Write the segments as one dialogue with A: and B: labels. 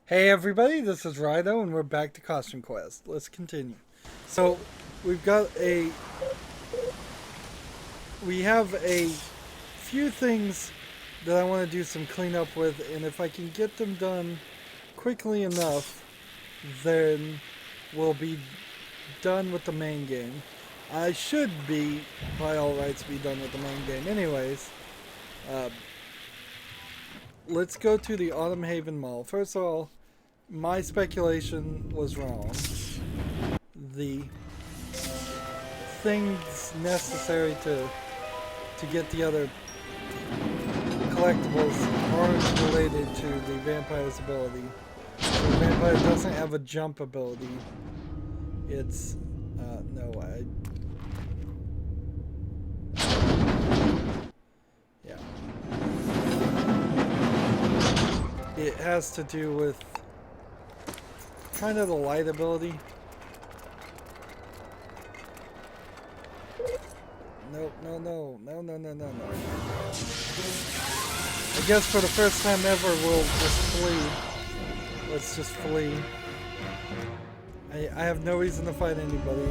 A: Hey everybody, this is Rydo and we're back to Costume Quest. Let's continue. So, we've got a... We have a few things that I want to do some cleanup with, and if I can get them done quickly enough, then we'll be done with the main game. I should be, by all rights, be done with the main game anyways. Let's go to the Autumn Haven Mall. First of all, my speculation was wrong. The things necessary to get the other collectibles aren't related to the vampire's ability. So the vampire doesn't have a jump ability. It's yeah. It has to do with kind of the light ability. Nope, no. I guess for the first time ever, we'll just flee. Let's just flee. I have no reason to fight anybody.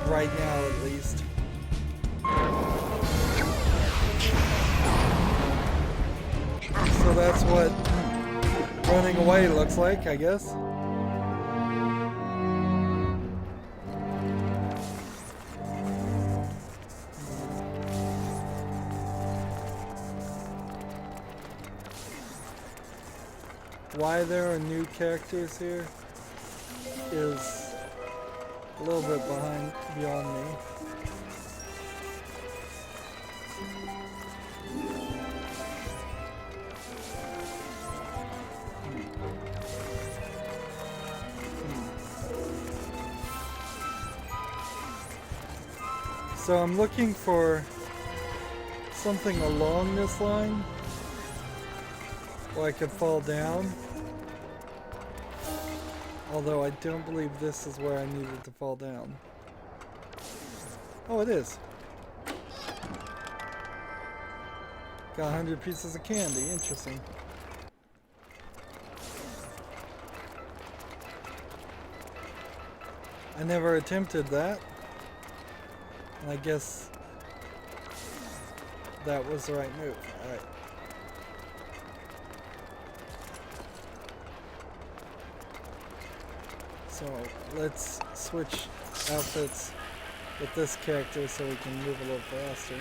A: Right now, at least. So that's what running away looks like, I guess. Why there are new characters here is a little bit beyond me. So I'm looking for something along this line where I could fall down. Although I don't believe this is where I needed to fall down. Oh, it is. Got 100 pieces of candy. Interesting. I never attempted that. And I guess that was the right move. Alright. So let's switch outfits with this character so we can move a little faster.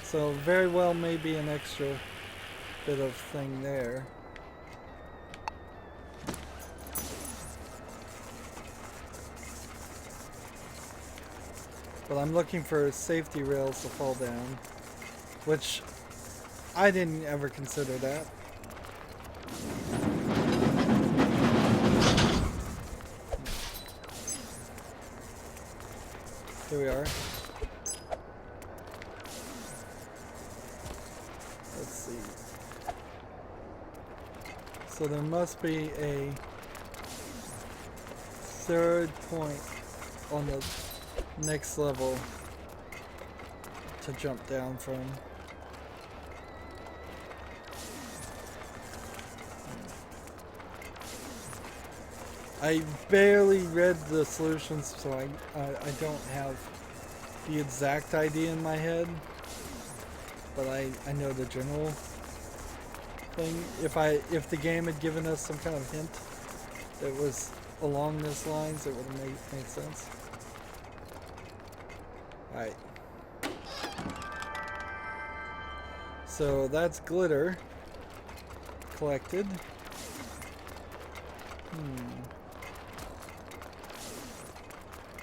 A: So very well maybe an extra bit of thing there. But I'm looking for safety rails to fall down, which I didn't ever consider that. Here we are. Let's see. So there must be a third point on the next level to jump down from. I barely read the solutions, so I don't have the exact idea in my head, but I know the general thing. If the game had given us some kind of hint that was along these lines, it would have made sense. Alright. So that's glitter collected.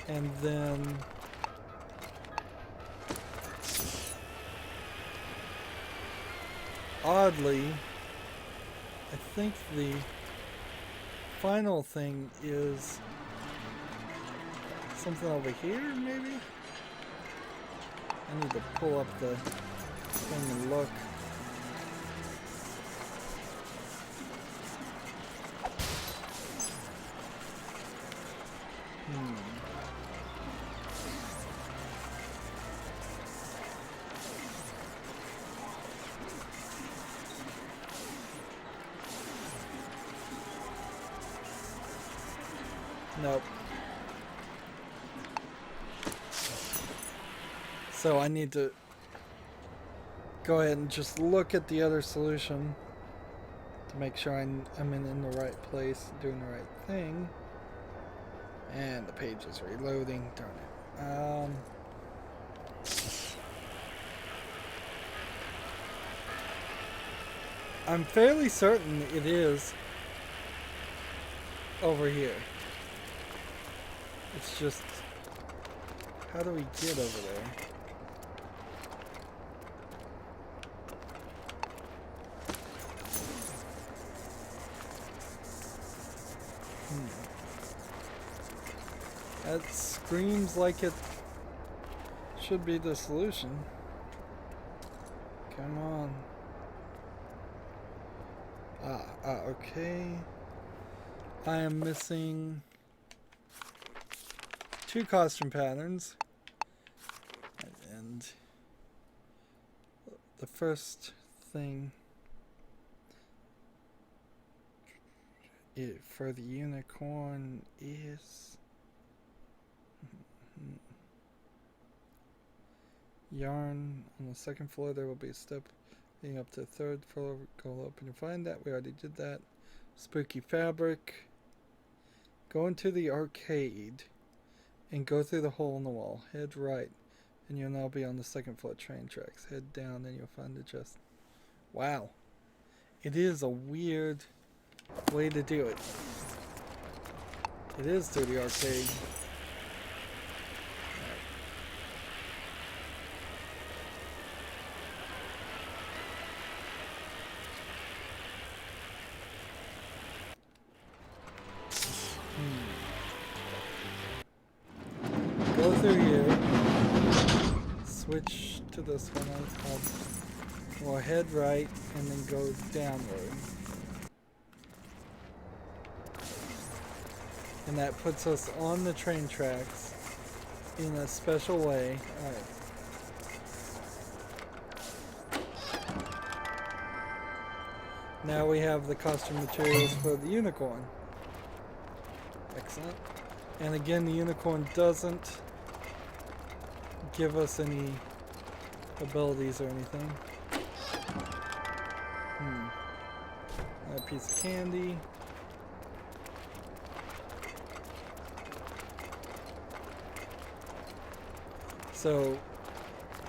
A: And then oddly, I think the final thing is something over here, maybe? I need to pull up the thing and look. Nope. So I need to go ahead and just look at the other solution to make sure I'm in the right place, doing the right thing. And the page is reloading. Darn it. I'm fairly certain it is over here. It's just, how do we get over there? That screams like it should be the solution. Come on. Okay. I am missing 2 costume patterns. And the first thing for the unicorn is yarn. On the 2nd floor there will be a step leading up to the 3rd floor. Go up and you'll find that. We already did that. Spooky fabric. Go into the arcade and go through the hole in the wall. Head right and you'll now be on the 2nd floor train tracks. Head down and you'll find the chest. Wow. It is a weird way to do it. It is through the arcade. Go through here. Switch to this one. We'll head right and then go downward. And that puts us on the train tracks in a special way. Alright. Now we have the costume materials for the unicorn. Excellent. And again, the unicorn doesn't give us any abilities or anything. A piece of candy. So,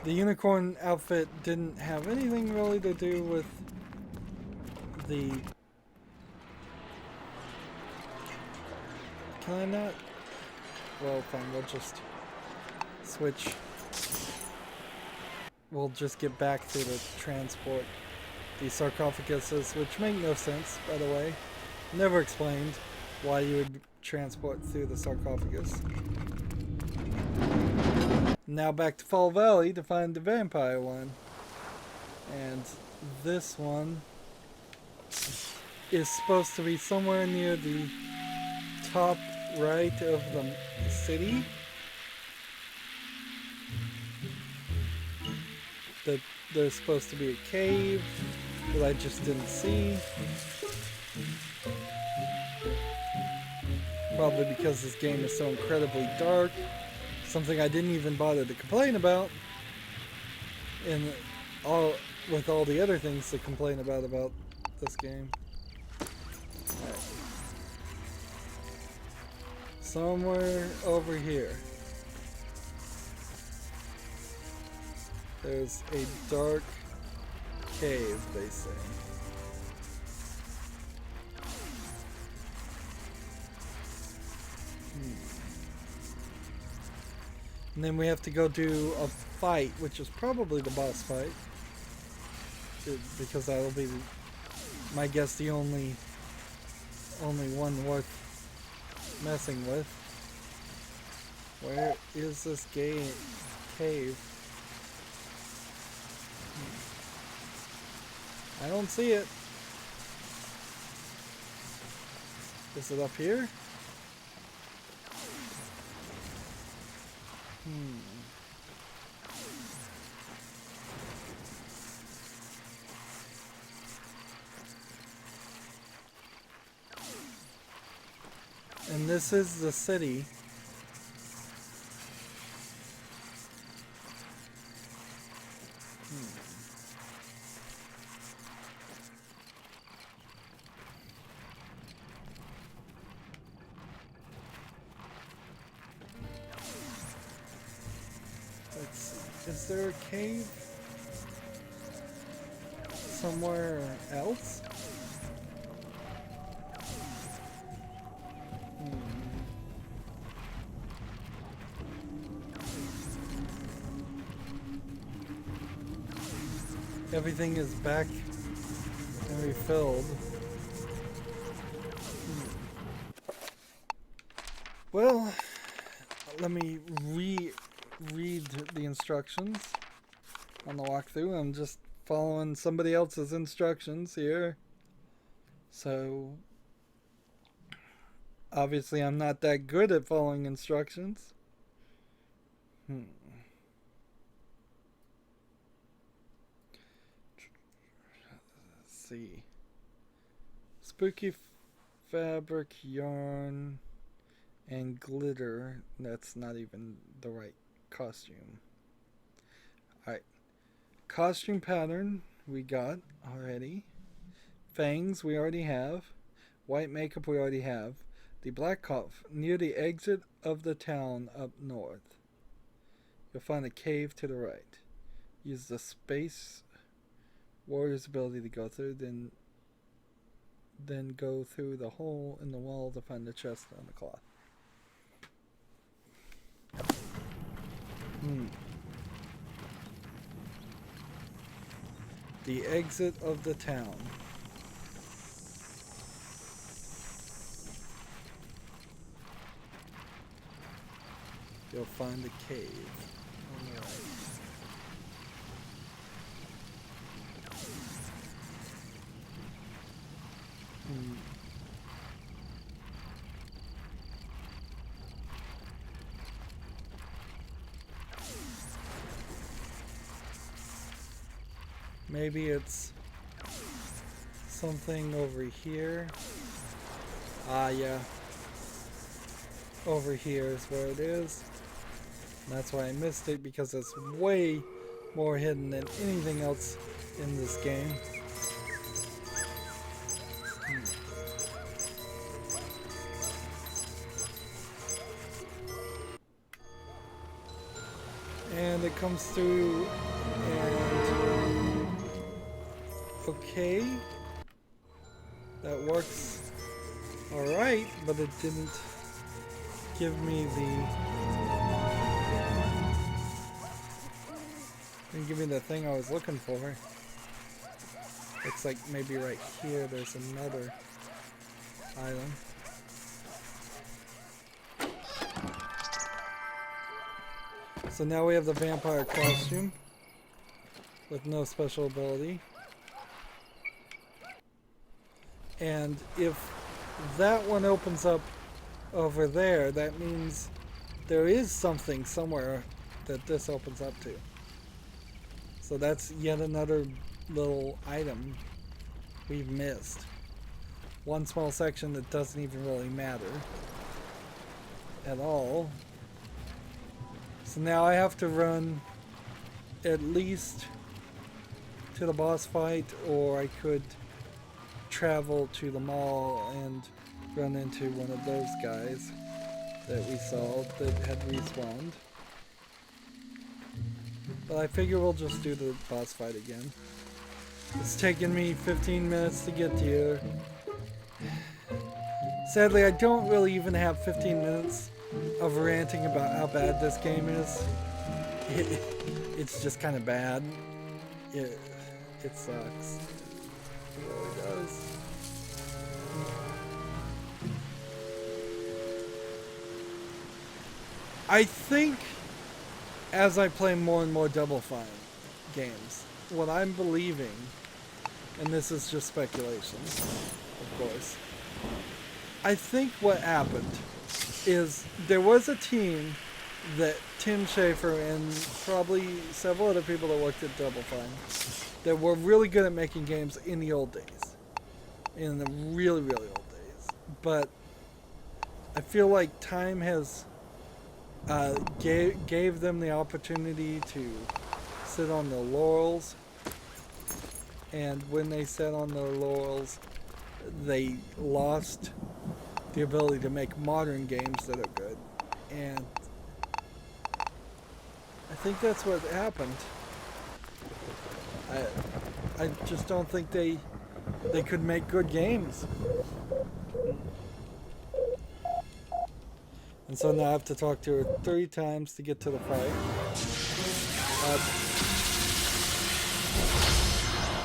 A: the unicorn outfit didn't have anything really to do with the... Can I not? Well, fine, we'll just switch. We'll just get back to the transport. These sarcophaguses, which make no sense, by the way. Never explained why you would transport through the sarcophagus. Now back to Fall Valley to find the vampire one. And this one is supposed to be somewhere near the top right of the city. That there's supposed to be a cave that I just didn't see. Probably because this game is so incredibly dark. Something I didn't even bother to complain about. And with all the other things to complain about this game. Right. Somewhere over here. There's a dark cave, they say. And then we have to go do a fight, which is probably the boss fight. Because that'll be, my guess, the only one worth messing with. Where is this cave? I don't see it. Is it up here? And this is the city. Let's see. Is there a cave somewhere else? Everything is back and refilled. Well, let me read the instructions on the walkthrough. I'm just following somebody else's instructions here. So, obviously I'm not that good at following instructions. Let's see. Spooky fabric, yarn, and glitter. That's not even the right costume. Alright. Costume pattern we got already. Fangs we already have. White makeup we already have. The black cough near the exit of the town up north. You'll find a cave to the right. Use the space warrior's ability to go through, then go through the hole in the wall to find the chest on the cloth. The exit of the town. You'll find a cave on the right. Maybe it's something over here. Ah, yeah. Over here is where it is. And that's why I missed it, because it's way more hidden than anything else in this game. And it comes through and okay, that works alright, but it didn't give me the thing I was looking for. Looks like maybe right here there's another item. So now we have the vampire costume with no special ability. And if that one opens up over there, that means there is something somewhere that this opens up to. So that's yet another little item we've missed. One small section that doesn't even really matter at all. So now I have to run at least to the boss fight, or I could travel to the mall and run into one of those guys that we saw that had respawned. But I figure we'll just do the boss fight again. It's taken me 15 minutes to get here. Sadly, I don't really even have 15 minutes of ranting about how bad this game is. It's just kind of bad. It sucks. It really does. I think as I play more and more Double Fine games, what I'm believing, and this is just speculation, of course, I think what happened is there was a team that Tim Schafer and probably several other people that worked at Double Fine that were really good at making games in the old days. In the really, really old days. But I feel like time has gave them the opportunity to sit on their laurels, and when they sat on their laurels, they lost the ability to make modern games that are good. And I think that's what happened. I just don't think they could make good games. And so now I have to talk to her 3 times to get to the fight.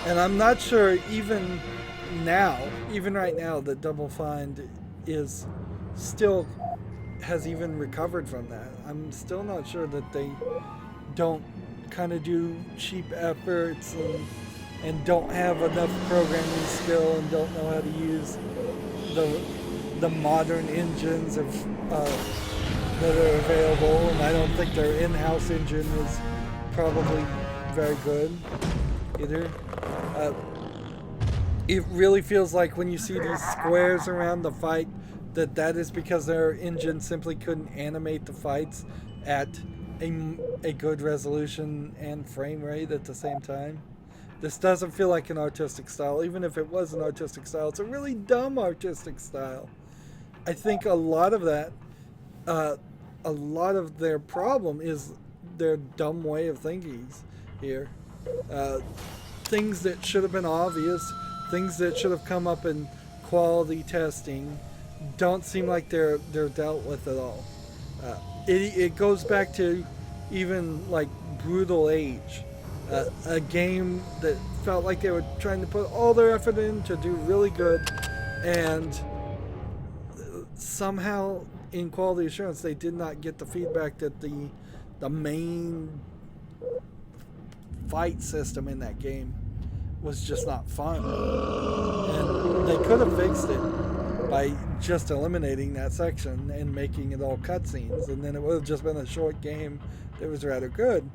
A: And I'm not sure even right now, that Double Fine is still has even recovered from that. I'm still not sure that they don't kind of do cheap efforts and don't have enough programming skill and don't know how to use the modern engines that are available. And I don't think their in-house engine is probably very good either. It really feels like when you see these squares around the fight, that is because their engine simply couldn't animate the fights at a good resolution and frame rate at the same time. This doesn't feel like an artistic style. Even if it was an artistic style, it's a really dumb artistic style. I think a lot of that, a lot of their problem is their dumb way of thinking here. Things that should have been obvious, things that should have come up in quality testing, don't seem like they're dealt with at all. It goes back to even like Brutal Age, a game that felt like they were trying to put all their effort in to do really good, and somehow in quality assurance they did not get the feedback that the main fight system in that game was just not fun. And they could have fixed it by just eliminating that section and making it all cutscenes, and then it would have just been a short game that was rather good.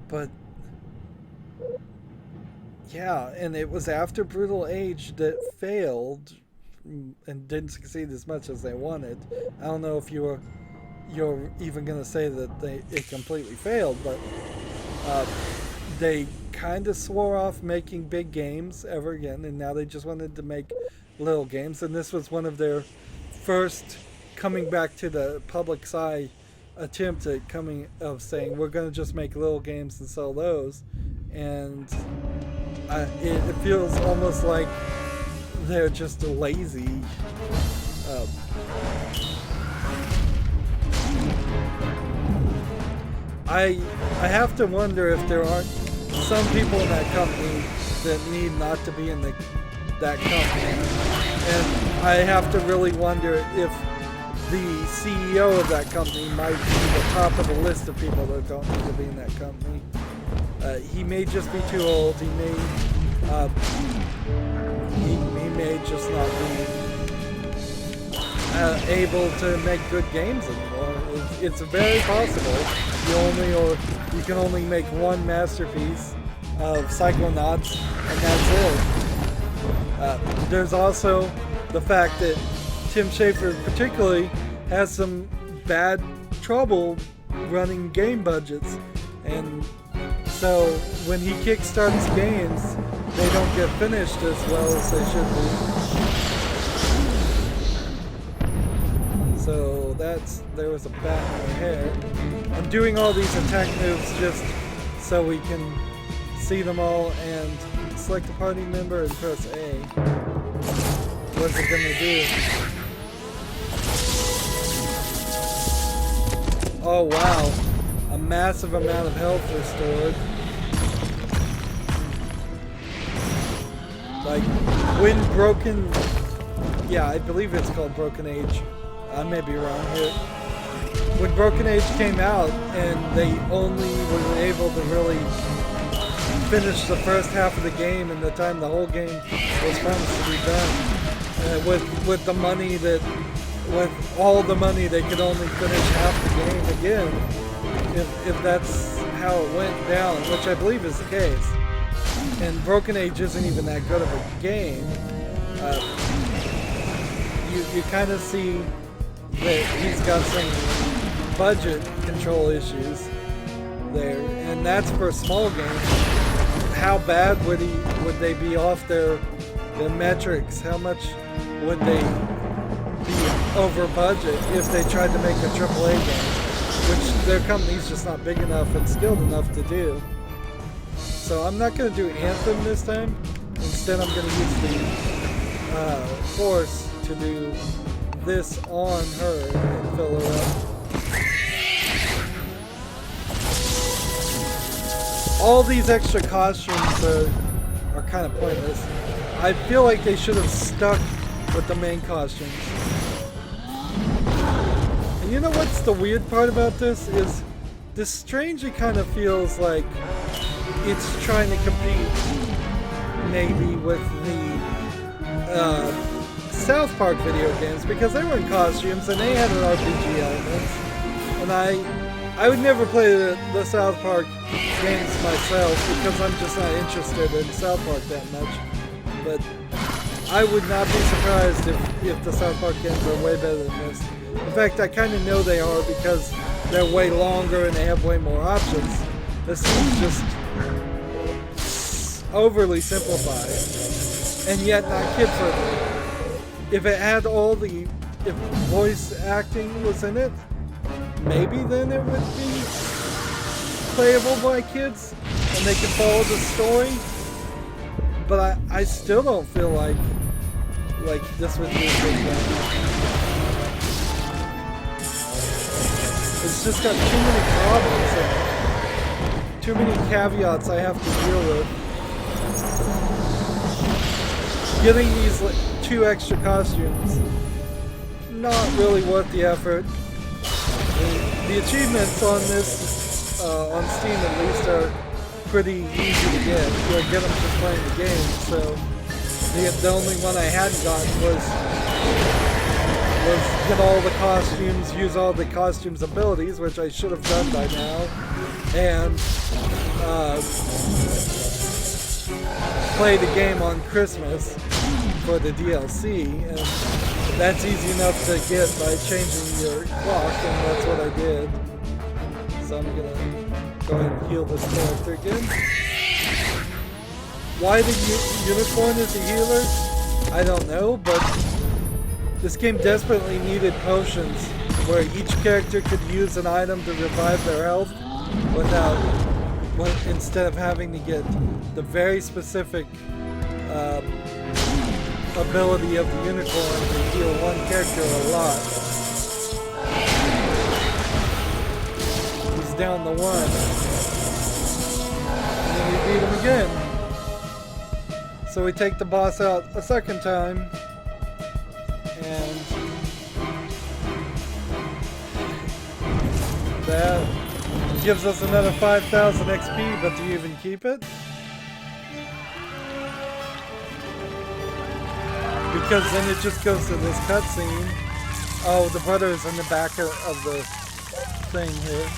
A: But yeah, and it was after Brutal Age that failed and didn't succeed as much as they wanted. I don't know if you're even going to say that it completely failed, but they kind of swore off making big games ever again, and now they just wanted to make little games. And this was one of their first coming back to the public's eye attempt at saying we're going to just make little games and sell those. And it feels almost like they're just lazy. I have to wonder if there aren't some people in that company that need not to be in that company. And I have to really wonder if the CEO of that company might be the top of the list of people that don't need to be in that company. He may just be too old. He may just not be able to make good games anymore. It's very possible. You can only make one masterpiece of Psychonauts, and that's it. There's also the fact that Tim Schafer particularly has some bad trouble running game budgets, and so when he kickstarts games, they don't get finished as well as they should be. So there was a bat in my hair. I'm doing all these attack moves just so we can see them all, and select a party member and press A. What's it gonna do? Oh wow, a massive amount of health restored. Like, when Broken... Yeah, I believe it's called Broken Age. I may be wrong here. When Broken Age came out, and they only were able to really finish the first half of the game in the time the whole game was promised to be done. With the money with all the money, they could only finish half the game again. If that's how it went down, which I believe is the case. And Broken Age isn't even that good of a game. you kind of see that he's got some budget control issues there, and that's for a small game. How bad would they be off their metrics? How much would they be over budget if they tried to make a AAA game, which their company's just not big enough and skilled enough to do. So I'm not going to do Anthem this time. Instead, I'm going to use the Force to do this on her and fill her up. All these extra costumes are kind of pointless. I feel like they should have stuck with the main costumes. And you know what's the weird part about this is this strangely kind of feels like it's trying to compete maybe with the South Park video games, because they were in costumes and they had an RPG elements. And I would never play the South Park games myself because I'm just not interested in South Park that much. But I would not be surprised if the South Park games are way better than this. In fact, I kind of know they are because they're way longer and they have way more options. This seems just overly simplified and yet not kid-friendly. If it had if voice acting was in it, maybe then it would be playable by kids and they could follow the story. But I still don't feel like this would be a big game. It's just got too many problems and too many caveats I have to deal with. Getting these 2 extra costumes, not really worth the effort. The achievements on this, on Steam at least, are pretty easy to get. You get them just playing the game. So the only one I hadn't gotten was get all the costumes, use all the costumes' abilities, which I should have done by now, and play the game on Christmas for the DLC, and that's easy enough to get by changing your clock, and that's what I did. So I'm gonna go ahead and heal this character again. Why the unicorn is a healer? I don't know, but this game desperately needed potions where each character could use an item to revive their health instead of having to get the very specific ability of the unicorn to heal one character a lot. He's down to 1. And then we beat him again. So we take the boss out a second time. And that gives us another 5,000 XP, but do you even keep it? Because then it just goes to this cutscene. Oh, the brother is in the back of the thing here.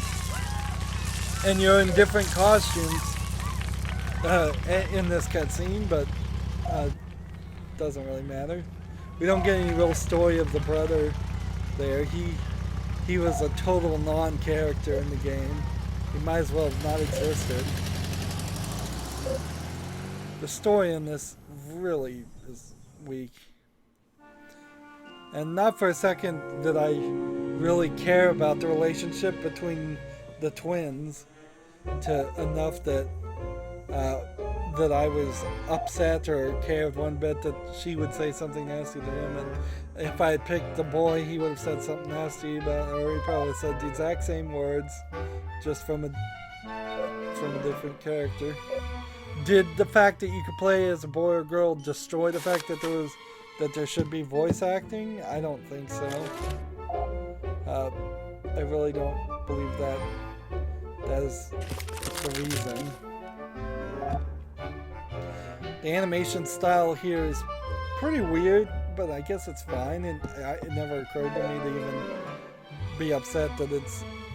A: And you're in different costumes in this cutscene, but doesn't really matter. We don't get any real story of the brother there. He was a total non-character in the game. He might as well have not existed. The story in this really is weak. And not for a second did I really care about the relationship between the twins to enough that that I was upset or cared one bit that she would say something nasty to him. And if I had picked the boy, he would have said something nasty about her. He probably said the exact same words, just from a different character. Did the fact that you could play as a boy or girl destroy the fact that there should be voice acting? I don't think so. I really don't believe that is the reason. The animation style here is pretty weird, but I guess it's fine, and it never occurred to me to even be upset that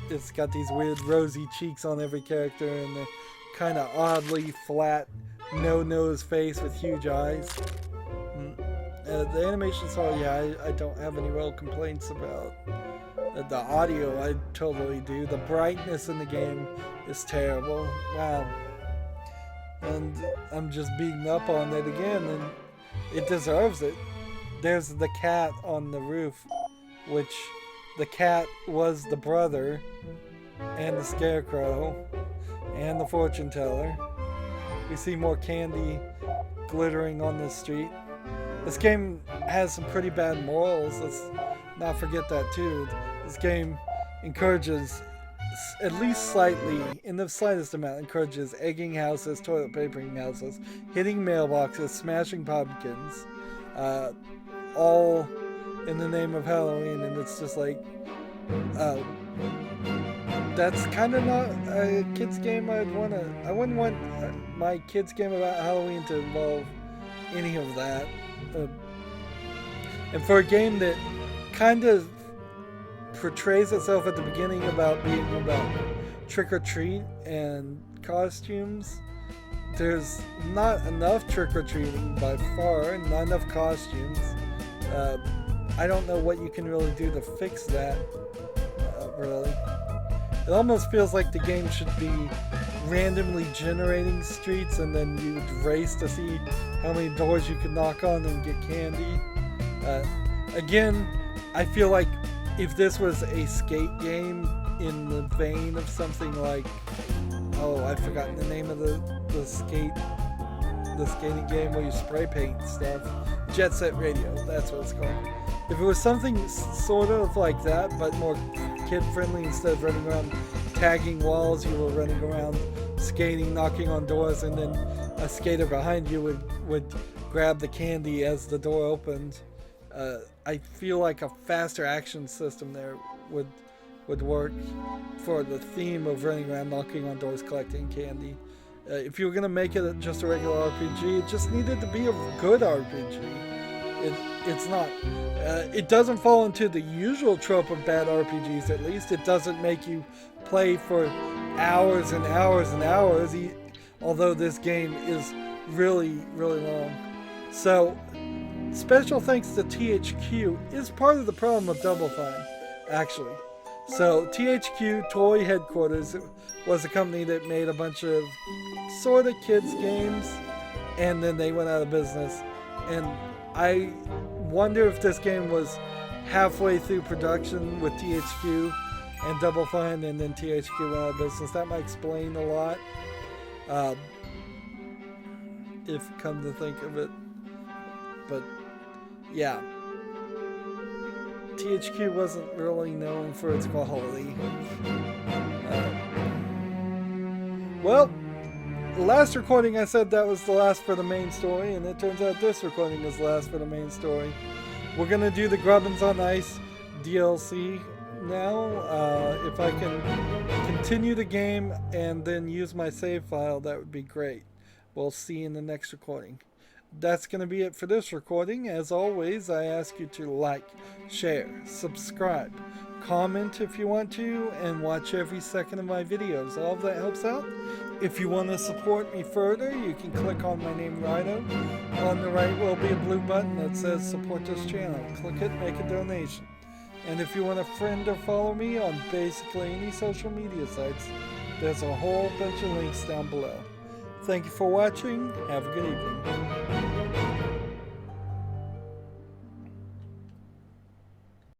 A: it's got these weird rosy cheeks on every character and the kind of oddly flat no-nose face with huge eyes. The animation style, yeah, I don't have any real complaints about. The audio, I totally do. The brightness in the game is terrible. Wow. And I'm just beating up on it again, and it deserves it. There's the cat on the roof, which the cat was the brother, and the scarecrow, and the fortune teller. We see more candy glittering on the street. This game has some pretty bad morals. Let's not forget that too. This game encourages, at least slightly, in the slightest amount, encourages egging houses, toilet papering houses, hitting mailboxes, smashing pumpkins, all in the name of Halloween. And it's just like, that's kind of not a kid's game I wouldn't want my kid's game about Halloween to involve any of that. And for a game that kind of portrays itself at the beginning about being about trick or treat and costumes, there's not enough trick or treating by far, not enough costumes. I don't know what you can really do to fix that, really. It almost feels like the game should be randomly generating streets, and then you would race to see how many doors you could knock on and get candy. Again, I feel like if this was a skate game in the vein of something like, oh, I've forgotten the name of the skating game where you spray paint stuff, Jet Set Radio, that's what it's called. If it was something sort of like that, but more kid-friendly, instead of running around tagging walls, you were running around skating, knocking on doors, and then a skater behind you would grab the candy as the door opened. I feel like a faster action system there would work for the theme of running around, knocking on doors, collecting candy. If you were going to make it just a regular RPG, it just needed to be a good RPG. It's not. It doesn't fall into the usual trope of bad RPGs, at least. It doesn't make you play for hours and hours and hours, although this game is really, really long. So, special thanks to THQ is part of the problem of Double Fine, actually. So, THQ Toy Headquarters was a company that made a bunch of sort of kids games, and then they went out of business. And I wonder if this game was halfway through production with THQ and Double Fine, and then THQ went out of business. That might explain a lot, if come to think of it. But yeah, THQ wasn't really known for its quality. Well, the last recording I said that was the last for the main story, and it turns out this recording is the last for the main story. We're going to do the Grubbins on Ice DLC now. If I can continue the game and then use my save file, that would be great. We'll see you in the next recording. That's going to be it for this recording. As always, I ask you to like, share, subscribe, comment if you want to, and watch every second of my videos. All of that helps out. If you want to support me further, you can click on my name, Rydo. On the right will be a blue button that says support this channel. Click it, make a donation. And if you want to friend or follow me on basically any social media sites, there's a whole bunch of links down below. Thank you for watching. Have a good evening.